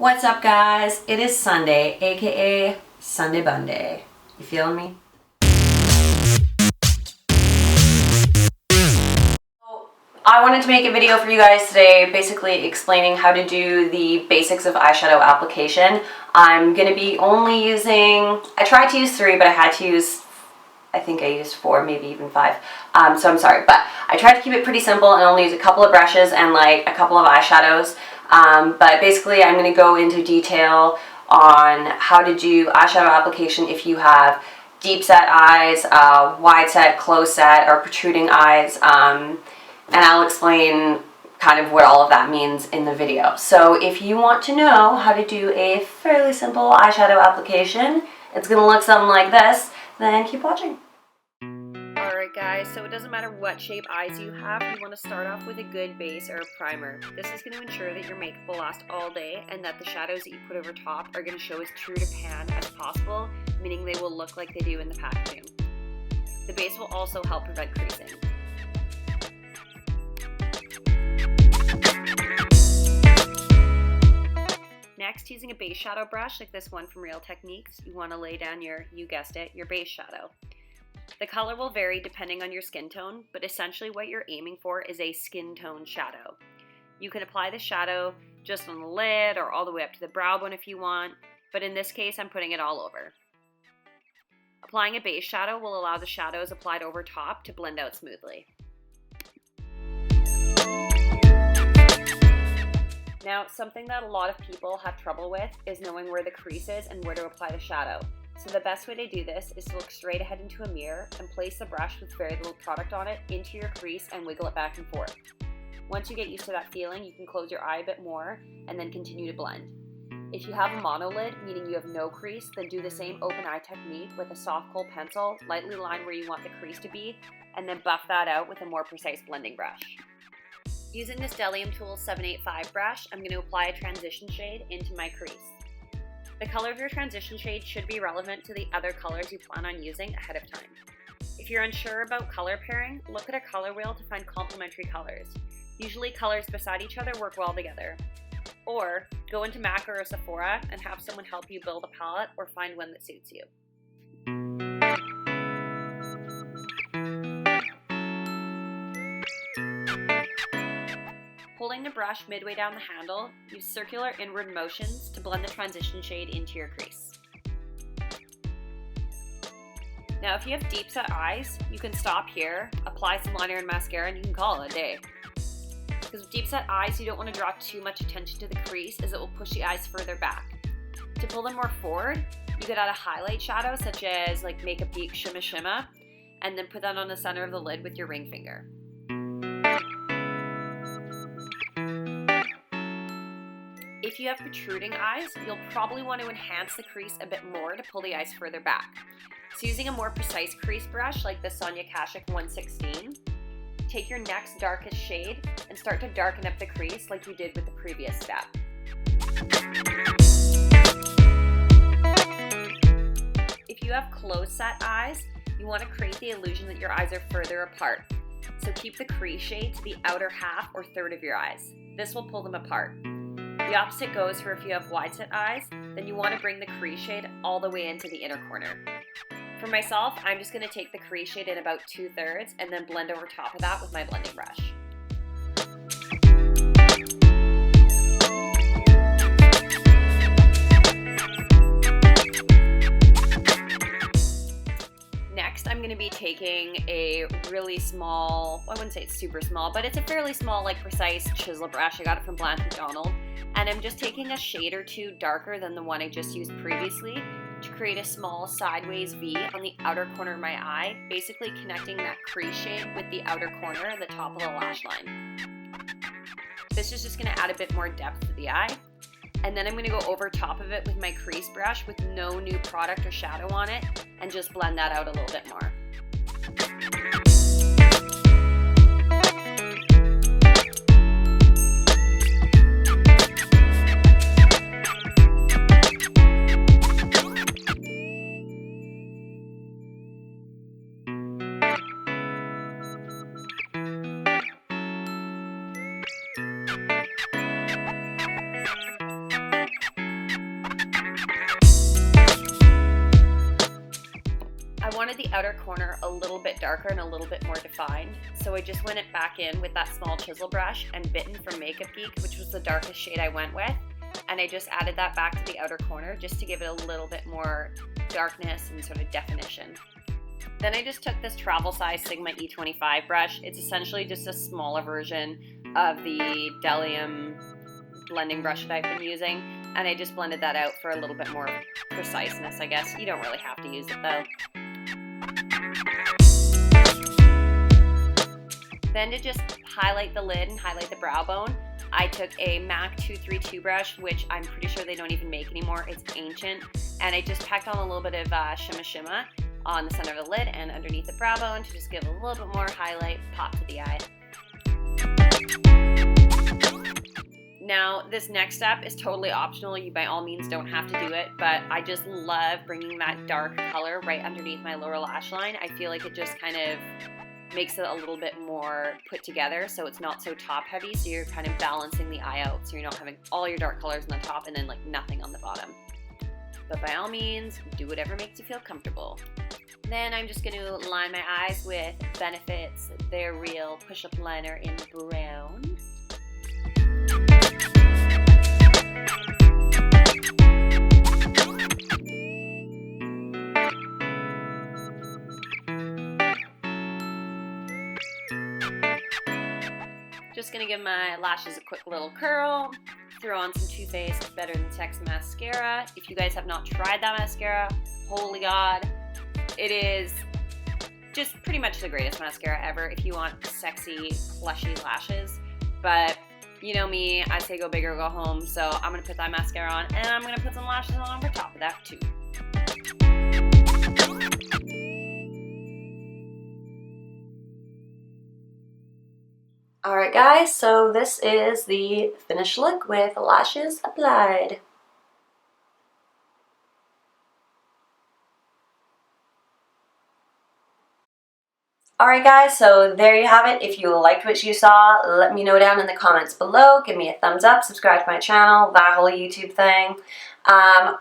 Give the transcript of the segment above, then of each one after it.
What's up, guys? It is Sunday, aka Sunday Bunday. You feeling me? I wanted to make a video for you guys today basically explaining how to do the basics of eyeshadow application. I'm going to be only using, I tried to use 3, but I had to use, I think I used 4, maybe even 5. So I'm sorry, but I tried to keep it pretty simple and only use a couple of brushes and like a couple of eyeshadows. But basically I'm going to go into detail on how to do eyeshadow application if you have deep set eyes, wide set, close set, or protruding eyes. And I'll explain kind of what all of that means in the video. So if you want to know how to do a fairly simple eyeshadow application, it's going to look something like this, then keep watching. Alright guys, so it doesn't matter what shape eyes you have, you want to start off with a good base or a primer. This is going to ensure that your makeup will last all day and that the shadows that you put over top are going to show as true to pan as possible, meaning they will look like they do in the packaging. The base will also help prevent creasing. Next, using a base shadow brush like this one from Real Techniques, you want to lay down you guessed it, your base shadow. The color will vary depending on your skin tone, but essentially what you're aiming for is a skin tone shadow. You can apply the shadow just on the lid or all the way up to the brow bone if you want, but in this case I'm putting it all over. Applying a base shadow will allow the shadows applied over top to blend out smoothly. Now, something that a lot of people have trouble with is knowing where the crease is and where to apply the shadow. So the best way to do this is to look straight ahead into a mirror and place the brush with very little product on it into your crease and wiggle it back and forth. Once you get used to that feeling, you can close your eye a bit more and then continue to blend. If you have a monolid, meaning you have no crease, then do the same open eye technique with a soft cold pencil, lightly line where you want the crease to be, and then buff that out with a more precise blending brush. Using this Delium Tools 785 brush, I'm going to apply a transition shade into my crease. The color of your transition shade should be relevant to the other colors you plan on using ahead of time. If you're unsure about color pairing, look at a color wheel to find complementary colors. Usually colors beside each other work well together. Or go into MAC or Sephora and have someone help you build a palette or find one that suits you. Holding the brush midway down the handle, use circular inward motions to blend the transition shade into your crease. Now if you have deep set eyes, you can stop here, apply some liner and mascara, and you can call it a day. Because with deep set eyes, you don't want to draw too much attention to the crease as it will push the eyes further back. To pull them more forward, you could add a highlight shadow such as like Makeup Geek Shimma Shimma, and then put that on the center of the lid with your ring finger. If you have protruding eyes, you'll probably want to enhance the crease a bit more to pull the eyes further back. So using a more precise crease brush like the Sonia Kashuk 116, take your next darkest shade and start to darken up the crease like you did with the previous step. If you have close set eyes, you want to create the illusion that your eyes are further apart. So keep the crease shade to the outer half or third of your eyes. This will pull them apart. The opposite goes for if you have wide set eyes, then you want to bring the crease shade all the way into the inner corner. For myself, I'm just going to take the crease shade in about 2/3 and then blend over top of that with my blending brush. Next, I'm going to be taking a really small, well, I wouldn't say it's super small, but it's a fairly small, like precise chisel brush. I got it from Blanche McDonald. And I'm just taking a shade or two darker than the one I just used previously to create a small sideways V on the outer corner of my eye, basically connecting that crease shade with the outer corner and the top of the lash line. This is just going to add a bit more depth to the eye. And then I'm going to go over top of it with my crease brush with no new product or shadow on it and just blend that out a little bit more. wanted the outer corner a little bit darker and a little bit more defined, so I just went it back in with that small chisel brush and Bitten from Makeup Geek, which was the darkest shade I went with, and I just added that back to the outer corner just to give it a little bit more darkness and sort of definition. Then I just took this travel size Sigma E25 brush. It's essentially just a smaller version of the Delium blending brush that I've been using, and I just blended that out for a little bit more preciseness, I guess. You don't really have to use it though. Then to just highlight the lid and highlight the brow bone, I took a MAC 232 brush, which I'm pretty sure they don't even make anymore. It's ancient. And I just packed on a little bit of shimma on the center of the lid and underneath the brow bone to just give a little bit more highlight, pop to the eye. Now, this next step is totally optional. You by all means don't have to do it, but I just love bringing that dark color right underneath my lower lash line. I feel like it just kind of makes it a little bit more put together, so it's not so top heavy, so you're kind of balancing the eye out, so you're not having all your dark colors on the top and then like nothing on the bottom. But by all means, do whatever makes you feel comfortable. Then I'm just going to line my eyes with Benefit's They're Real Push-Up Liner in brown. Just gonna give my lashes a quick little curl, throw on some Too Faced Better Than Sex mascara. If you guys have not tried that mascara, holy god, it is just pretty much the greatest mascara ever if you want sexy, plushy lashes. But you know me, I say go big or go home, so I'm gonna put that mascara on and I'm gonna put some lashes on over top of that too. Alright guys, so this is the finished look with lashes applied. Alright guys, so there you have it. If you liked what you saw, let me know down in the comments below. Give me a thumbs up, subscribe to my channel, that whole YouTube thing.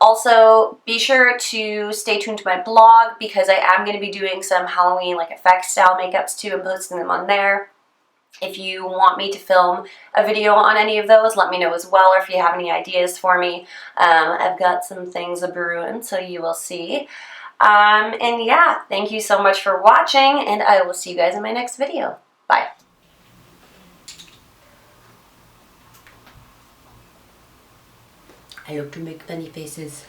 Also, be sure to stay tuned to my blog because I am going to be doing some Halloween like effects style makeups too and posting them on there. If you want me to film a video on any of those, let me know as well, or if you have any ideas for me. I've got some things a-brewing, so you will see. And yeah, thank you so much for watching, and I will see you guys in my next video. Bye. I hope to make funny faces.